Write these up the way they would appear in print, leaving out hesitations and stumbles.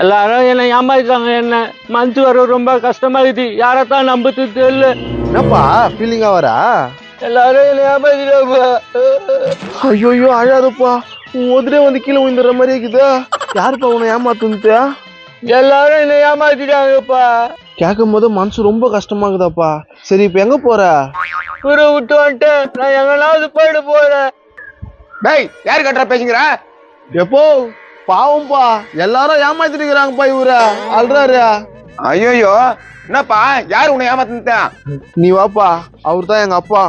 எல்லாரும் என்ன ஏமாத்திட்டாங்க. என்ன மனசு வர ரொம்ப கஷ்டமா இருக்குது. யாரத்தான் நம்புறது தெரியல. என்னப்பா ஃபீலிங்கா வரா? எல்லாரும் என்ன ஏமாத்திட்டாங்க. ஐயோ அழாதப்பா, உன் உதிரே வந்து கீழே விழுந்துடுற மாதிரி இருக்குதா? யாருப்பா உன்னை ஏமாத்துனுச்சு? எல்லாரும் என்ன ஏமாத்திட்டாங்கப்பா. கேட்கும் போது மனசு ரொம்ப கஷ்டமாகுதாப்பா. சரி இப்ப எங்க போற? ஊரை விட்டு வந்துட்டு நான் எங்கனாவது போயிட்டு போறேன். டேய் யாரு கட்டுறா பேசுங்கிற? எப்போ பாவம்பா, எல்லாரும் ஏமாத்திட்டு இருக்கிறாங்கப்பா. இவரா அல்றாரு. ஐயோ என்னப்பா, யாரு உன்னை ஏமாத்தினா? நீ வாப்பா, அவர் தான் எங்க அப்பா.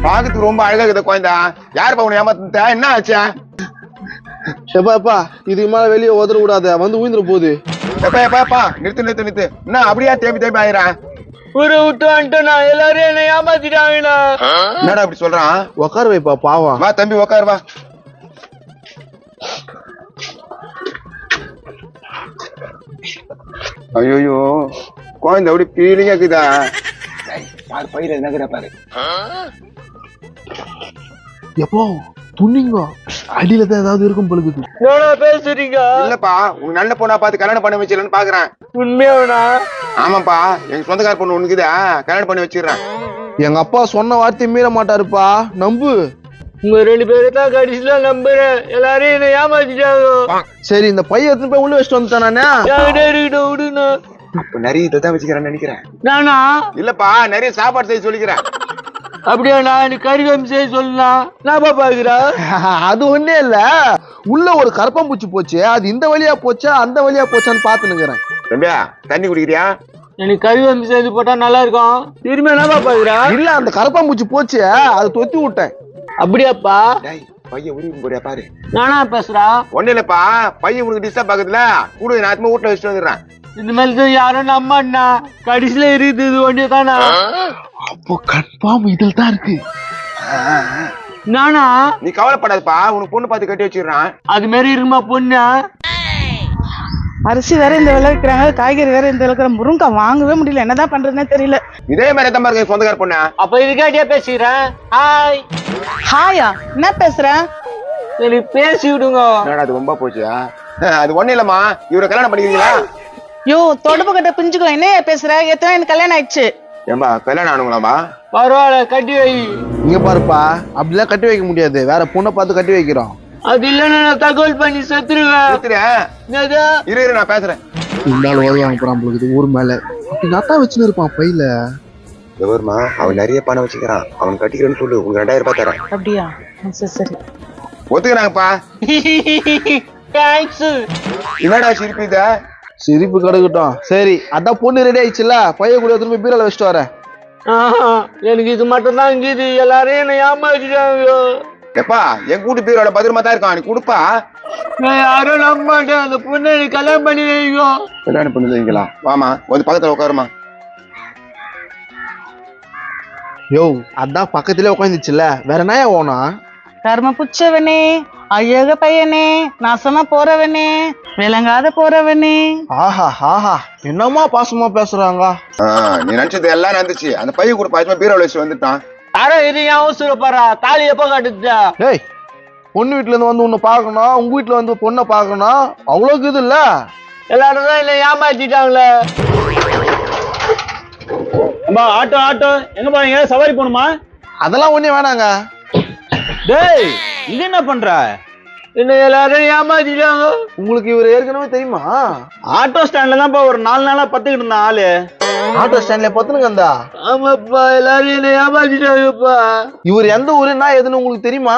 பாக்கிறதுக்கு ரொம்ப அழகா இருக்குது குழந்தா. யாருப்பா உன்னை ஏமாத்தினா? என்ன ஆச்சா? எப்பா இதுக்கு மேல வெளியே உதற விடாத, வந்து உயிர்ந்துட போகுது. எப்பா நிறுத்து. என்ன அப்படியா தேம்பி ஆயிரான்? ஊரை விட்டு வந்துட்டு நான் எல்லாரும் என்ன ஏமாத்திட்டாங்கண்ணா. என்னடா அப்படி சொல்றான்? உக்கார வைப்பா பாவம். வா தம்பி உக்காரு வா. ஐயோ குழந்தை அப்படி பீலிங்கா இருக்குதா? பாரு பயிர் நகர பாரு. எப்போ துணிங்க அடியில தான் ஏதாவது இருக்கும் பொழுது. என்னடா பேசுறீங்க? இல்லப்பா, உங்க நல்ல பொண்ணா பார்த்து கல்யாணம் பண்ண வச்சிடலன்னு பாக்குறேன். உண்மையாவனா? ஆமாப்பா, எங்க சொந்தக்கார பொண்ணு உனக்குதா, கல்யாணம் பண்ணி வச்சிடறேன். எங்க அப்பா சொன்ன வார்த்தை மீற மாட்டாருப்பா, நம்பு. உங்க 2 பேரை தான் கடைசியில நம்புறேன். எல்லாரும் என்ன ஏமாத்திட்டாங்க. சரி இந்த பையன் எடுத்துன்னு போய் உள்ள வச்சுட்டு வந்துட்டேன் நானே. விடுங்க. அப்ப நிறைய இதான் வச்சுக்கிறேன்னு நினைக்கிறேன். நானா? இல்லப்பா, நிறைய சாப்பாடு செய்ய சொல்லிக்கிறேன். அப்படியா? நான் எனக்கு கறிகாமி செய்ய சொல்லலாம். நான் பாக்குறா. அது ஒண்ணே இல்ல, உள்ள ஒரு கரப்பாம்பூச்சி போச்சு. அது இந்த வழியா போச்சா அந்த வழியா போச்சான்னு பாத்துனுக்குறேன். தம்பியா தண்ணி குடிக்கிறியா? எனக்கு கறிகாமி செய்து போட்டா நல்லா இருக்கும். திரும்பி என்ன பாக்குறா? இல்ல, அந்த கரப்பாம்பூச்சி போச்சு, அதை தொத்தி விட்டேன். அப்படியாப்பா? பையன் உருவி போறியா பாரு. நானா பேசுறா? ஒண்ணு இல்லப்பா, பையன் உனக்கு டிஸ்டர்ப் ஆகுதுல, கூட நான் வீட்டுல வச்சுட்டு வந்துடுறேன். இந்த மாதிரி யாரும் நம்மாண்ணா. கடைசியில இருக்குது ஒண்ணே தானா? அப்போ கன்ஃபார்ம் இதில் தான் இருக்கு. நானா? நீ கவலைப்படாதப்பா, உனக்கு பொண்ணு பார்த்து கட்டி வச்சிடுறான். அது மாதிரி இருக்குமா பொண்ணு? அரிசி வேற இந்த விலை விற்கிறாங்க, காய்கறி வேற இந்த விலை. முருங்கை வாங்கவே முடியல, என்னதான் பண்றதுன்னே தெரியல. இதே மாதிரி தான் பாருங்க சொந்தக்கார பொண்ணா. அப்ப இதுக்காட்டியா பேசுறேன். ஹாய். ஹாயா? என்ன பேசுற? எனக்கு பேசி விடுங்க. அது ரொம்ப போச்சு. அது ஒண்ணு இல்லம்மா, இவரை கல்யாணம் பண்ணிக்கிறீங்களா? யோ தொடப்பு கட்ட பிஞ்சுக்கலாம், என்ன பேசுற? எத்தனை எனக்கு கல்யாணம் ஆயிடுச்சு. ஏம்பா கல்யாணம் ஆனுங்களாமா? பரவாயில்ல, கட்டி வை. இங்க பாருப்பா, அப்படிலாம் கட்டி வைக்க முடியாது, வேற பொண்ணை பார்த்து கட்டி வைக்கிறோம். அது இல்லன்னா நான் தகவல் பண்ணி செத்துருவேன். இரு நான் பேசுறேன். இருந்தாலும் வருவாங்க போறான் ஊர் மேல. அப்படி நட்டா வச்சுன்னு இருப்பான் பையில. எவருமா, அவன் நிறைய பணம் வச்சுக்கிறான். அவன் கட்டிக்கிறேன்னு சொல்லு, உங்களுக்கு 2000 ரூபாய் தரேன். அப்படியா? சரி ஒத்துக்கிறாங்கப்பா. என்னடா சிரிப்பு இத? சிரிப்பு கெடுக்கட்டும். சரி அதான் பொண்ணு ரெடி ஆயிடுச்சுல, பையன் கூட திரும்பி பீரோல வச்சுட்டு வரேன். எனக்கு இது மட்டும் தான் இங்குது. எல்லாரையும் என்ன ஏமாத்திட்டாங்க. எப்பா என் கூட்டு பீரோட பத்திரமா தான் இருக்கான், நீ கொடுப்பா. நான் யாரும் நம்ப மாட்டேன். அந்த பொண்ணை எனக்கு கல்யாணம் பண்ணி வைங்க. கல்யாணம் பண்ணி வைங்களா? வாமா, வந்து பக்கத்துல உட்காருமா. யோ அதான் பக்கத்திலே உட்காந்துச்சுல, வேற என்ன ஓனா? கர்ம புச்சவனே, அழக பையனே, நாசமா போறவனே, விளங்காத போறவனே. ஆஹா என்னமா பாசமா பேசுறாங்க. நீ நினைச்சது எல்லாம் நடந்துச்சு. அந்த பையன் கூட பாசமா பீரோல வச்சு வந்துட்டான். யாரும் இது அவசரம் பாரா. தாலி எப்ப காட்டுச்சா? ஏய், பொண்ணு வீட்டுல இருந்து வந்து உன்னை பாக்கணும், உங்க வீட்டுல வந்து பொண்ணை பாக்கணும், அவ்வளவுக்கு இது இல்ல. எல்லாரும் தான் என்ன ஏமாத்திட்டாங்களே. ஆட்டோ எங்க போறீங்க? சவாரி போணுமா? அதெல்லாம் ஒண்ணே வேணாங்க. டேய் இது என்ன பண்ற? என்ன எல்லாரும் ஏமாத்திட்டாங்க. உங்களுக்கு இவர் ஏற்கனவே தெரியுமா? ஆட்டோ ஸ்டாண்ட்ல தான் ஒரு 4 நாளா பத்துக்கிட்டு இருந்த ஆளு. ஆட்டோ ஸ்டாண்ட்ல பத்துனுங்க அந்த. ஆமாப்பா, எல்லாரும் என்ன ஏமாத்திட்டாங்கப்பா. இவர் எந்த ஊருன்னா எதுன்னு உங்களுக்கு தெரியுமா?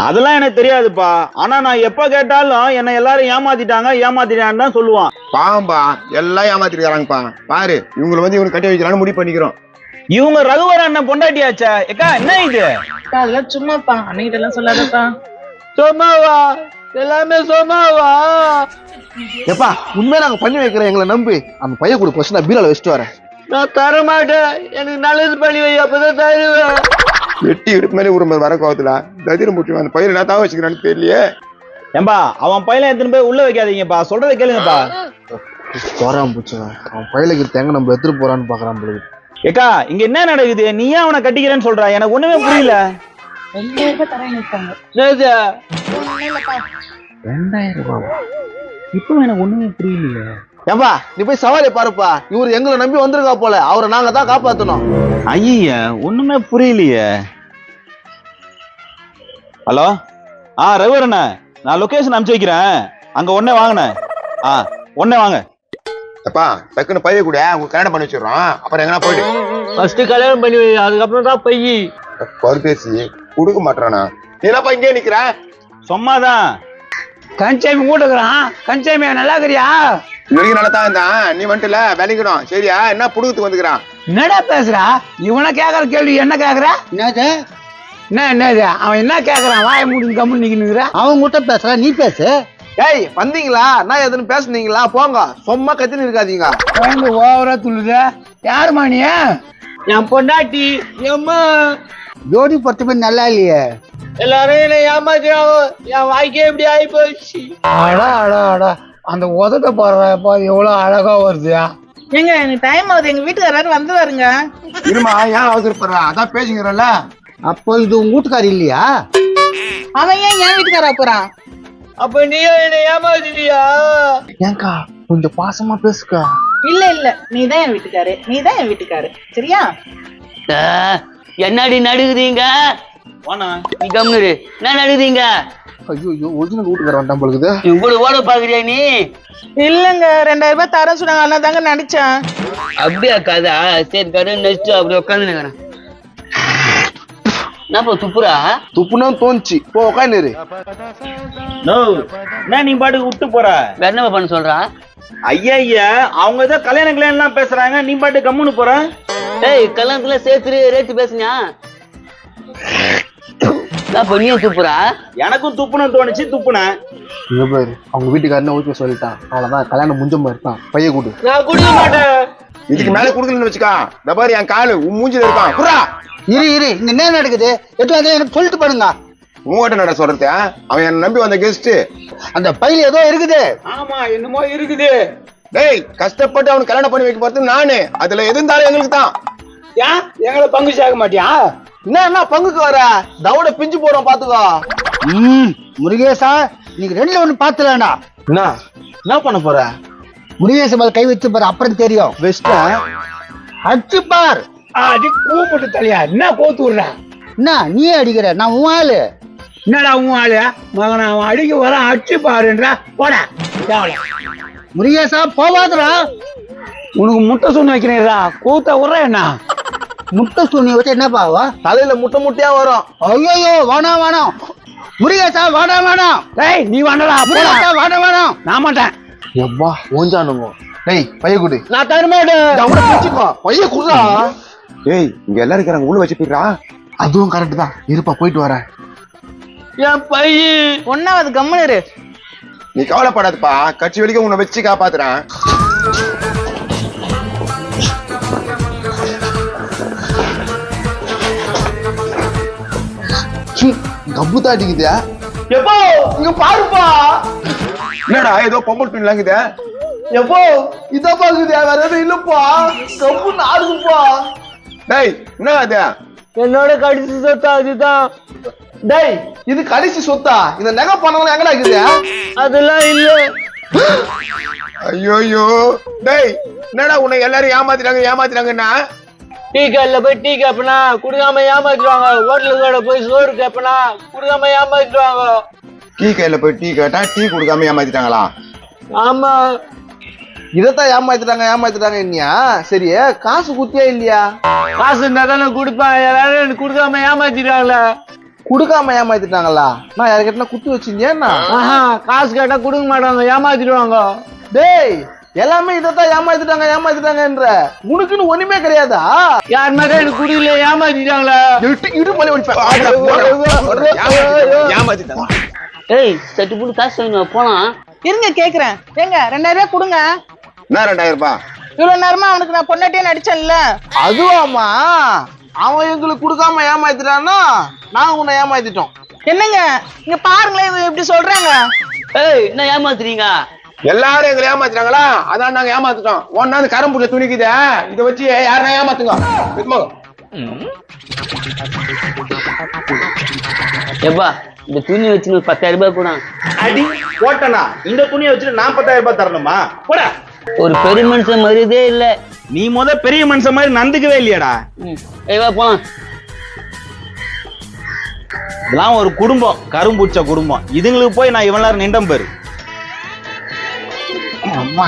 அதெல்லாம் எனக்கு தெரியாதுப்பா. ஆனா நான் எப்ப கேட்டாலும் என்ன எல்லாரும் ஏமாத்திட்டான்னு தான் சொல்லுவான். பாவம்பா, எல்லாம் ஏமாத்திருக்காங்கப்பா. பாரு, இவங்களை வந்து இவனுக்கு கட்டி வைக்கலாம்னு முடிவு பண்ணிக்கிறோம். இவங்க ரகுவர் அண்ணன் பொண்டாட்டியாச்சா? ஏக்கா என்ன இது? அதெல்லாம் சும்மாப்பா, அன்னைகிட்ட எல்லாம் சொல்லாதப்பா. சோமாவா? எல்லாமே சோமாவா? எப்பா உண்மையா நாங்க பண்ணி வைக்கிறோம், எங்களை நம்பி. அந்த பையன் கூட ஃபர்ஸ்ட் நான் பீரோல வச்சுட்டு வரேன். நான் தர மாட்டேன். எனக்கு நல்லது பண்ணி வை, அப்பதான் தருவேன். வெட்டி எடுப்பு மேலே ஒரு வர கோவத்துல ததிர முட்டி அந்த பயிர் நான் தான் வச்சுக்கிறான்னு தெரியலையே. ஏம்பா அவன் பையனை எடுத்துன்னு போய் உள்ள வைக்காதீங்கப்பா, சொல்றதை கேளுங்கப்பா. போறான் பூச்சுங்க, அவன் பையலுக்கு தேங்க நம்ம எடுத்துட்டு போறான்னு பாக்குறான் பொழுது. ஏக்கா இங்க என்ன நடக்குது? நீ ஏன் அவனை கட்டிக்கிறேன்னு சொல்ற? எனக்கு ஒண்ணுமே புரியல. 2000 ரூபாய் தரேன் நிற்காங்க. 2000 ரூபாவா? இப்போ எனக்கு ஒண்ணுமே புரியலையே. ஏப்பா நீ போய் சவாலை பாருப்பா. இவரு எங்களை நம்பி வந்திருக்கா போல, அவரை நாங்க தான் காப்பாத்தணும். ஐயா ஒண்ணுமே புரியலையே. ஹலோ, ரகுவரண்ணா, நான் லொகேஷன் அனுப்பிச்சு வைக்கிறேன், அங்க உடனே வாங்கண்ணே. உடனே வாங்க. அப்பா டக்குன்னு பைய கூட உங்க கல்யாணம் பண்ணி வச்சிடறோம். அப்புறம் எங்கன்னா போயிட்டு ஃபர்ஸ்ட் கல்யாணம் பண்ணி வை, அதுக்கப்புறம் தான் பையி. பருப்பேசி கொடுக்க மாட்டானா? நீ என்னப்பா இங்கே நிக்கிற? சும்மாதான். கஞ்சாமி கூட்டுக்கிறான். கஞ்சாமி நல்லா இருக்கிறியா? இது வரைக்கும் நல்லா தான் இருந்தான். நீ வந்துட்டுல விளைக்கணும் சரியா? என்ன புடுக்கத்துக்கு வந்துக்கிறான்? என்னடா பேசுறா? இவனை கேக்குற கேள்வி என்ன கேக்குற? என்னது அவன் என்ன கேக்குறான்? வாய மூடி கம்முன்னு நிக்கிற. அவன் கிட்ட பேசுற, நீ பேசு. ஏய் வந்தீங்களா? நான் எதுன்னு பேசுனீங்களா? போங்க, சும்மா கத்தின்னு இருக்காதீங்க. ஓவரா துள்ளுத. யாருமா நீ? என் பொண்டாட்டி. எம்மா ஜோடி பத்து பேர் நல்லா இல்லையே. எல்லாரும் என்ன ஏமாத்துறாங்க. என் வாய்க்கே இப்படி ஆகி போச்சு. அடா அந்த உதட்ட பாருப்பா எவ்வளவு அழகா வருதுயா. ஏங்க எனக்கு டைம் ஆகுது, எங்க வீட்டுக்காரர் வந்து வருங்க. இருமா, ஏன் அவசரப்படுற? அதான் பேசுங்கிறல்ல. அப்போ இது உங்க வீட்டுக்காரி இல்லையா? அவன் ஏன் என் வீட்டுக்காரா போறான்? அப்ப நீயும் என்ன ஏமாத்திட்டியா? ஏங்கா கொஞ்சம் பாசமா பேசுக்கா. இல்ல நீதான் என் வீட்டுக்காரு, சரியா? என்னடி நடுகுதீங்க? நீ கம்முரு. என்ன நடுகுதீங்க? ஐயோ ஒரிஜினல் வீட்டுக்கார வந்தான் போலுக்குது. இவ்வளவு ஓட பாக்குறியா நீ? இல்லங்க 2000 ரூபாய் தரேன் சொன்னாங்க, அதனால தாங்க நடிச்சேன். அப்படியா கதா? சரி கரு நெக்ஸ்ட் அப்படி உட்காந்து நிக்கிறேன். என்னப்பா துப்புரா? துப்புனா தோணுச்சு, போ உட்காந்து. என்ன நீ பாட்டுக்கு விட்டு போற? வேற என்ன பண்ண சொல்றா? ஐயா அவங்க ஏதோ கல்யாணம் எல்லாம் பேசுறாங்க, நீ பாட்டு கம்முன்னு போற. ஏய் கல்யாணத்துல சேர்த்து ரேட்டு பேசுனியா? நீயும் துப்புரா? எனக்கும் துப்புன்னு தோணுச்சு, துப்புனேன். இங்க பாரு, அவங்க வீட்டுக்காரன ஓகே சொல்லிட்டான், அவ்வளவுதான், கல்யாணம் முடிஞ்ச மாதிரி இருக்கான். பைய கூடு. நான் குடிக்க மாட்டேன். இதுக்கு மேல குடுக்கலன்னு வச்சுக்கா, இந்த பாரு என் காலு உன் மூஞ்சில இருக்கான். புறா இரு இங்க என்ன நடக்குது? எனக்கு சொல்லிட்டு பாருங்க. உங்ககிட்ட நட சொல்றது? அவன் என்ன நம்பி வந்த கெஸ்ட். அந்த பையில ஏதோ இருக்குது. ஆமா என்னமோ இருக்குது. டேய் கஷ்டப்பட்டு அவனுக்கு கல்யாணம் பண்ணி வைக்க போறது நானு. அதுல எது இருந்தாலும் எங்களுக்கு தான். ஏன் எங்களை பங்கு சேர்க்க மாட்டியா? என்ன பங்குக்கு வர? தவிட பிஞ்சு போறோம் பாத்துக்கோ. முருகேசா, நீங்க ரெண்டுல ஒண்ணு பாத்துலடா. என்ன பண்ண போற? முருகேச மேல கை வச்சு பாரு, அப்புறம் தெரியும். பெஸ்ட் அடிச்சு பார். அது கூப்பிட்டு தலையா என்ன கோத்து விடுற? என்ன நீ அடிக்கிற? நான் உன் ஆளு. என்னடா உன் ஆளு? மகன் அவன் அடிக்க வர அடிச்சு பாருன்றா. போடா முருகேசா போவாதரா. உனக்கு முட்டை சொன்ன வைக்கிறேன்டா. கூத்த விடுற என்ன? முட்டை துணி வச்சு என்ன பாவா? தலையில முட்டையா வரும். ஐயோ வேணாம் முருகேசா, வேணாம். டேய் நீ வேண்டடா. முருகேசா வேணாம். நான் மாட்டேன். எப்பா ஓஞ்சானுங்க. டேய் பைய குடு. நான் தர மாட்டேன். பைய குடுறா. ஏய் இங்க எல்லாரும் இருக்கிறாங்க, உள்ள வச்சு போயிடுறா. அதுவும் கரெக்ட் தான், இருப்பா போயிட்டு வரேன். என் பையி ஒன்னாவது கம்முனு. நீ கவலைப்படாதப்பா, கட்சி வரைக்கும் உன்னை வச்சு காப்பாத்துறேன். கப்பு தாட்டிக்குது. எப்போ இங்க பாருப்பா. என்னடா ஏதோ பொம்பல் பின் லாங்குது? எப்போ இத பாக்குது, வேற எதுவும் இல்லப்பா. கப்பு நாடுப்பா. டேய் என்ன அது? என்னோட கடிச்சு சொத்தா அதுதான். டேய் இது கடைசி சொத்தா? இந்த நகை பணம் எங்கடா இருக்குது? அதெல்லாம் இல்ல. ஐயோ டேய் என்னடா உன்னை எல்லாரும் ஏமாத்திட்டாங்கன்னா? டீ கடையில போய் டீ கேப்பனா குடுக்காம ஏமாத்திடுவாங்க. ஹோட்டலுக்கு போய் சோறு கேப்பனா குடுக்காம ஏமாத்திடுவாங்க. டீ கையில போய் டீ கேட்டா டீ கொடுக்காம ஏமாத்திட்டாங்களா? ஆமா இதத்தான் ஏமாத்திட்டாங்க இல்லையா? சரி காசு குத்தியா இல்லையா? காசு இருந்தா தானே குடுப்பேன். எல்லாரும் குடுக்காம ஏமாத்திட்டாங்களா? குடுக்காம ஏமாத்திட்டாங்களா? நான் யாருக்கிட்ட குத்து வச்சிருந்தேன். காசு கேட்டா குடுக்க மாட்டாங்க, ஏமாத்திடுவாங்க. டேய் எல்லாமே இதத்தான் ஏமாத்திட்டாங்கன்ற. உனக்குன்னு ஒண்ணுமே கிடையாதா? யார் மாதிரி எனக்கு குடுக்கல, ஏமாத்திட்டாங்களா? ஏமாத்திட்டாங்க. ஏய் சட்டு போட்டு காசு வாங்க போலாம். இருங்க கேக்குறேன். ஏங்க 2000 ரூபாய் கொடுங்க. என்ன 2000 ரூபாய்? இவ்வளவு நேரமா அவனுக்கு நான் பொண்டாட்டியே நடிச்சேன்ல. அதுவாமா? அவன் எங்களுக்கு கொடுக்காம ஏமாத்திட்டான்னா நாங்க உன்னை ஏமாத்திட்டோம். என்னங்க இங்க பாருங்களேன், இவன் எப்படி சொல்றாங்க. ஏய் என்ன ஏமாத்துறீங்க? எல்லாரும் எங்களை ஏமாத்திட்டாங்களா? அதான் நாங்க ஏமாத்திட்டோம். ஒன்னாந்து கரம்புள்ள துணிக்குது, இதை வச்சு யாருன்னா ஏமாத்துங்க. எப்பா இந்த துணி வச்சு 10,000 ரூபாய் கூட. அடி போட்டனா இந்த துணியை வச்சுட்டு நான் 10,000 ரூபாய் தரணுமா? போடா. ஒரு பெரிய மனுஷன் மரியாதையே இல்ல. நீ பெரிய மனுஷன் மாதிரி நந்துக்கவே இல்லையாடா. வா போலாம். இதெல்லாம் ஒரு குடும்பம், கரும்புச்ச குடும்பம். இதுங்களுக்கு போய் நான் இவன் நேரம் நின்றம் பாரு. அம்மா